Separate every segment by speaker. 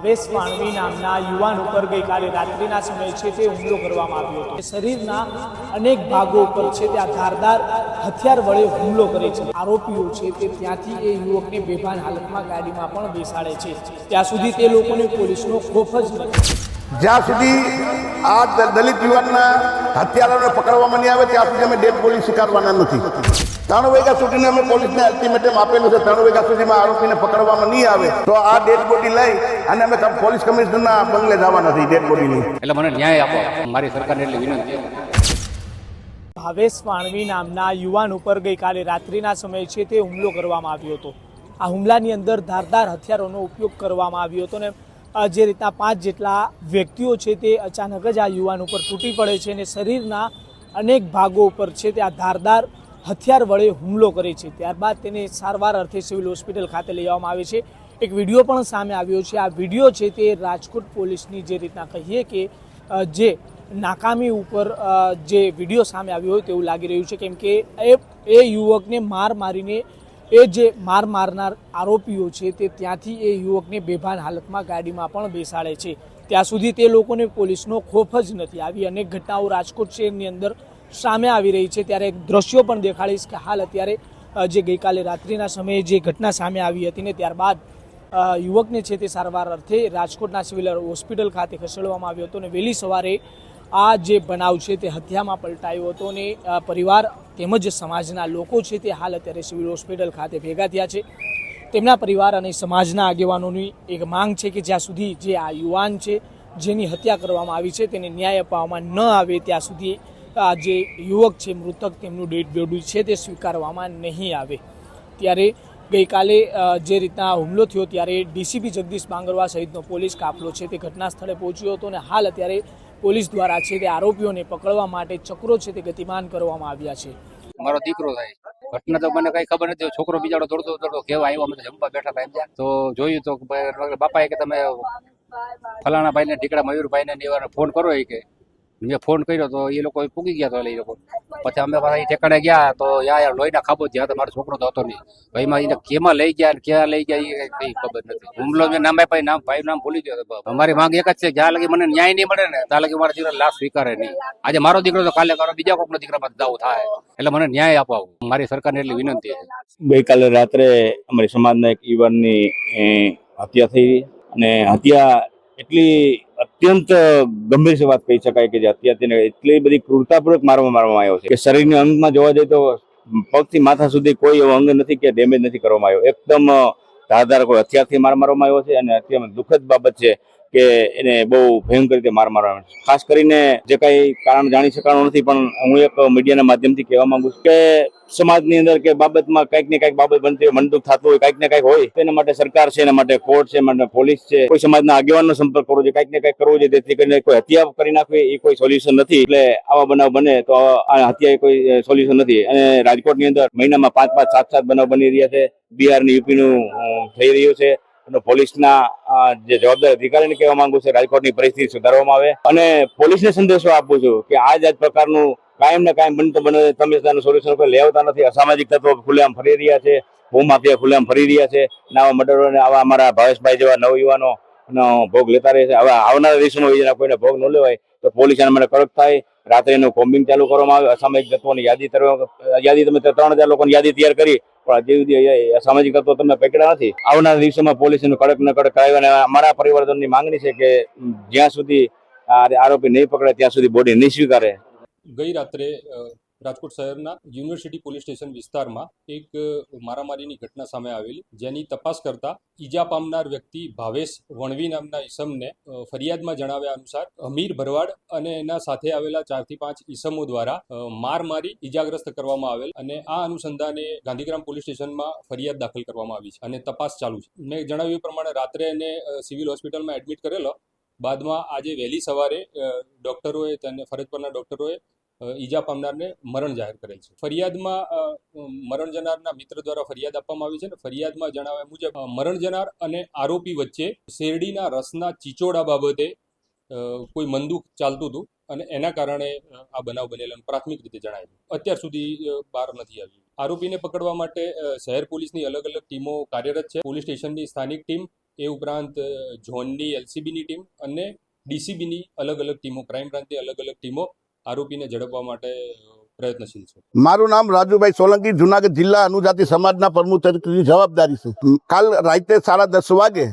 Speaker 1: ભાવેશ વાણવી નામના યુવાન ઉપર ગઈકાલે રાત્રિના સમયે છે તે હુમલો કરવામાં આવ્યો હતો। શરીરના અનેક ભાગો ઉપર છે તે ધારદાર હથિયાર વડે હુમલો કરે છે। આરોપીઓ છે તે ત્યાંથી એ યુવકને બેભાન હાલતમાં ગાડીમાં પણ બેસાડે છે। ત્યાં સુધી તે લોકોને પોલીસનો ખોફ જ નથી।
Speaker 2: જ્યાં સુધી આ દલિત યુવાનના હત્યારાઓને પકડવામાં નહીં આવે ત્યાં સુધી અમે ડેડ બોડી સ્વીકારવાના નથી। 3 વાગ્યા સુધીને અમે પોલીસને અલ્ટિમેટમ આપેલું છે। 3 વાગ્યા સુધીમાં આરોપીને પકડવામાં નહીં આવે તો આ ડેડ બોડી લઈ અને અમે પોલીસ કમિશનરના બંગલે જવાના નથી ડેડ બોડી લઈ।
Speaker 3: એટલે મને ન્યાય આપો, મારી સરકારને એટલી વિનંતી છે।
Speaker 1: ભાવેશ વાણવી નામના યુવાન ઉપર ગઈકાલે રાત્રિના સમયે છે તે હુમલો કરવામાં આવ્યો હતો। આ હુમલાની અંદર ધારદાર હથિયારોનો ઉપયોગ કરવામાં આવ્યો હતો ને જે રીતના 5 જેટલા વ્યક્તિઓ છે તે અચાનક જ આ યુવાન ઉપર તૂટી પડે છે અને શરીરના અનેક ભાગો ઉપર છે તે આ ધારદાર હથિયાર વડે હુમલો કરે છે। ત્યારબાદ તેને સારવાર અર્થે સિવિલ હોસ્પિટલ ખાતે લઈ આવવામાં આવે છે। એક વિડીયો પણ સામે આવ્યો છે। આ વિડીયો છે તે રાજકોટ પોલીસની જે રીતના કહીએ કે જે નાકામી ઉપર જે વિડીયો સામે આવ્યો હોય તેવું લાગી રહ્યું છે, કેમ કે એ યુવકને માર મારીને એ જે માર મારનાર આરોપીઓ છે તે ત્યાંથી એ યુવકને બેભાન હાલતમાં ગાડીમાં પણ બેસાડે છે। ત્યાં સુધી તે લોકોને પોલીસનો ખોફ જ નથી। આવી અનેક ઘટનાઓ રાજકોટ શહેરની અંદર સામે આવી રહી છે। ત્યારે દ્રશ્યો પણ દેખાડીશ કે હાલ અત્યારે જે ગઈકાલે રાત્રિના સમયે જે ઘટના સામે આવી હતી ને ત્યારબાદ યુવકને છે તે સારવાર અર્થે રાજકોટના સિવિલ હોસ્પિટલ ખાતે ખસેડવામાં આવ્યો હતો અને વહેલી સવારે આ જે બનાવ છે તે હત્યામાં પલટાયો હતો અને પરિવાર તેમજ સમાજના લોકો છે તે હાલ અત્યારે સિવિલ હોસ્પિટલ ખાતે ભેગા થયા છે। તેમના પરિવાર અને સમાજના આગેવાનોની એક માંગ છે કે જ્યાં સુધી જે આ યુવાન છે જેની હત્યા કરવામાં આવી છે તેને ન્યાય અપાવવામાં ન આવે ત્યાં સુધી આ જે યુવક છે મૃતક તેમનું ડેડ બોડી છે તે સ્વીકારવામાં નહીં આવે। ત્યારે ગઈકાલે જે રીતના હુમલો થયો ત્યારે ડીસીપી જગદીશ બાંગરવા સહિતનો પોલીસ કાફલો છે તે ઘટના સ્થળે પહોંચ્યો હતો અને હાલ અત્યારે પોલીસ દ્વારા છે તે આરોપીઓને પકડવા માટે ચક્રો છે તે ગતિમાન કરવામાં આવ્યા છે।
Speaker 3: મારો દીકરો થાય ઘટના તો મને કઈ ખબર નથી। છોકરો બિચારો દોડતો કેવા આવ્યો, અમે જમવા બેઠા હતા તો જોયું તો બાપાએ કે તમે ફલાણા ભાઈને ઢીકડા મયુરભાઈને ફોન કરો કે મેં ફોન કર્યો તો એ લોકો પૂગી ગયા તો એ લોકો પછી અમે પાછા એ ઠેકાણે ગયા તો યાર લોહીના ખાબો જ્યાં તો મારો છોકરો તો હતો નહીં ભાઈ માં એને કેમાં લઈ ગયા ક્યાં લઈ ગયા એ કઈ ખબર નથી। હુમલો મેં નામ આપ્યા ભાઈ નામ ભૂલી ગયો। અમારી માંગ એક જ છે, જ્યાં લગી મને ન્યાય નહીં મળે ને ત્યાં લગી મારા દીકરા લાશ સ્વીકારે નહીં। આજે મારો દીકરો તો કાલે કરો બીજા કોઈનો દીકરા પાસે દાવ થાય, એટલે મને ન્યાય અપાવો, મારી સરકારને એટલી વિનંતી છે।
Speaker 4: ગઈકાલે રાત્રે અમારી સમાજના એક યુવાનની હત્યા થઈ અને હત્યા એટલી અત્યંત ગંભીર વાત કહી શકાય કે જે હત્યા તેને એટલી બધી ક્રૂરતાપૂર્વક મારવામાં આવ્યો છે કે શરીરના અંગમાં જોવા જઈએ તો પગથી માથા સુધી કોઈ એવો અંગ નથી કે ડેમેજ નથી કરવામાં આવ્યો। એકદમ ધારદાર કોઈ હથિયારથી મારવામાં આવ્યો છે અને અત્યંત દુઃખદ બાબત છે કે એને બહુ ભયંકર રીતે મારવામાં આવ્યો। ખાસ કરીને જે કઈ કારણ જાણી શકાવાનું નથી, પણ હું એક મીડિયાના માધ્યમથી કહેવા માંગુ છું કે સમાજની અંદર કે બાબતમાં કંઈક ને કંઈક બાબત બનતી હોય, મનદુખ થતું હોય, કંઈક ને કંઈક હોય, તેના માટે સરકાર છે, એના માટે કોર્ટ છે, એના માટે પોલીસ છે, કોઈ સમાજના આગેવાનનો સંપર્ક કરવો જોઈએ, કંઈક ને કંઈક કરવું જોઈએ જેથી કરીને કોઈ હત્યા કરી નાખવી એ કોઈ સોલ્યુશન નથી। એટલે આવા બનાવ બને તો આ હત્યા એ કોઈ સોલ્યુશન નથી। અને રાજકોટની અંદર મહિનામાં 5-5, 7-7 બનાવ બની રહ્યા છે। બિહાર ને યુપી નું થઈ રહ્યું છે। પોલીસના જે જવાબદાર અધિકારીને કહેવા માંગુ છે રાજકોટની પરિસ્થિતિ સુધારવામાં આવે અને પોલીસને સંદેશો આપું છું કે આ જ પ્રકારનું કાયમ ને કાયમ બનતો બને તમે તેનું સોલ્યુશન કોઈ લેવતા નથી। અસામાજિક તત્વો ખુલ્લેઆમ ફરી રહ્યા છે, ભૂમાફિયા ખુલ્લેઆમ ફરી રહ્યા છે અને આવા મર્ડરોને આવા અમારા ભાવેશભાઈ જેવા નવયુવાનો ભોગ લેતા રહે છે। હવે આવનારા દિવસોમાં કોઈને ભોગ ન લેવાય તો પોલીસ આના માટે કડક થાય। રાત્રે એનું કોમ્બિંગ ચાલુ કરવામાં આવે, અસામાજિક તત્વોની યાદી તમે 3000 લોકોની યાદી તૈયાર કરી પણ હજી સુધી અસામાજિક તત્વો તમે પકડ્યા નથી। આવનારા દિવસોમાં પોલીસ એનું કડક ને કડક કરાવે અને અમારા પરિવારજનની માંગણી છે કે જ્યાં સુધી આરોપી નહીં પકડે ત્યાં સુધી બોડી નહીં સ્વીકારે।
Speaker 5: ગઈ રાત્રે રાજકોટ શહેરના યુનિવર્સિટી પોલીસ સ્ટેશન વિસ્તારમાં એક મારામારીની ઘટના સામે આવેલી, જેની તપાસ કરતા ઈજા પામનાર વ્યક્તિ ભાવેશ વણવી નામના ઈસમને ફરિયાદમાં જણાવ્યા અનુસાર અમીર ભરવાડ અને એના સાથે આવેલા 4 થી 5 ઈસમો દ્વારા માર મારી ઈજાગ્રસ્ત કરવામાં આવેલ અને આ અનુસંધાને ગાંધીગ્રામ પોલીસ સ્ટેશનમાં ફરિયાદ દાખલ કરવામાં આવી છે અને તપાસ ચાલુ છે। મેં જણાવ્યું પ્રમાણે રાત્રે એને સિવિલ હોસ્પિટલમાં એડમિટ કરેલો, બાદમાં આજે વહેલી સવારે ડોક્ટરોએ તેને ફરજ પરના ડોક્ટરોએ ઈજા પામનારને મરણ જાહેર કરેલ છે। ફરિયાદમાં મરણ જનારના મિત્ર દ્વારા ફરિયાદ આપવામાં આવી છે અને ફરિયાદમાં જણાવ્યા મુજબ મરણ જનાર અને આરોપી વચ્ચે શેરડીના રસના ચીચોડા બાબતે કોઈ મનદુખ ચાલતું હતું અને એના કારણે આ બનાવ બનેલો પ્રાથમિક રીતે જણાય છે। અત્યાર સુધી બહાર નથી આવ્યું। આરોપીને પકડવા માટે શહેર પોલીસની અલગ અલગ ટીમો કાર્યરત છે। પોલીસ સ્ટેશનની સ્થાનિક ટીમ એ ઉપરાંત ઝોનની એલસીબીની ટીમ અને ડીસીબીની અલગ અલગ ટીમો, ક્રાઇમ બ્રાન્ચની અલગ અલગ ટીમો આરોપીને ઝડપવા માટે પ્રયત્નશીલ છે.
Speaker 2: મારું નામ રાજુભાઈ સોલંકી, જુનાગઢ જિલ્લા અનુજાતિ સમાજના પ્રમુખ તરીકે જવાબદારી છે. કાલ રાતે 10:30 વાગે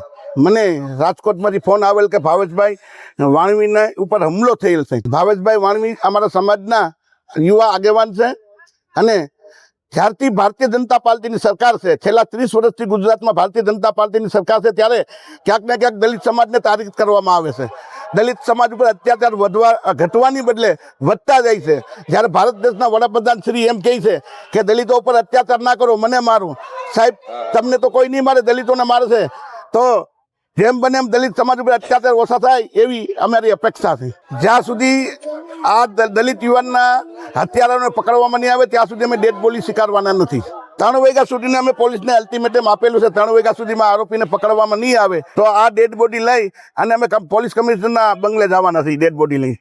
Speaker 2: મને રાજકોટમાંથી ફોન આવેલ કે ભાવેશભાઈ વાણવીને ઉપર હુમલો થયેલ છે. ભાવેશભાઈ વાણવી અમારા સમાજના યુવા આગેવાન છે અને જ્યારથી ભારતીય જનતા પાર્ટીની સરકાર છે, છેલ્લા 30 વર્ષથી ગુજરાતમાં ભારતીય જનતા પાર્ટીની સરકાર છે, ત્યારે ક્યાંક ને ક્યાંક દલિત સમાજને તારીખ કરવામાં આવે છે. દલિત સમાજ ઉપર અત્યાચાર ઘટવાની બદલે વધતા જાય છે. જ્યારે ભારત દેશના વડાપ્રધાન શ્રી એમ કહે છે કે દલિતો ઉપર અત્યાચાર ના કરો, મને મારું. સાહેબ, તમને તો કોઈ નહીં મારે, દલિતોને મારે છે. તો જેમ બને એમ દલિત સમાજ ઉપર અત્યાચાર ઓછા થાય એવી અમારી અપેક્ષા છે. જ્યાં સુધી આ દલિત યુવાનના હત્યારાઓને પકડવામાં નહીં આવે ત્યાં સુધી અમે ડેડ બોડી સ્વીકારવાના નથી. 3 વાગ્યા સુધીને અમે પોલીસને અલ્ટિમેટમ આપેલું છે. 3 વાગ્યા સુધીમાં આરોપીને પકડવામાં નહીં આવે તો આ ડેડ બોડી લઈ અને અમે પોલીસ કમિશનરના બંગલે જવાના છીએ. ડેડ બોડી લઈ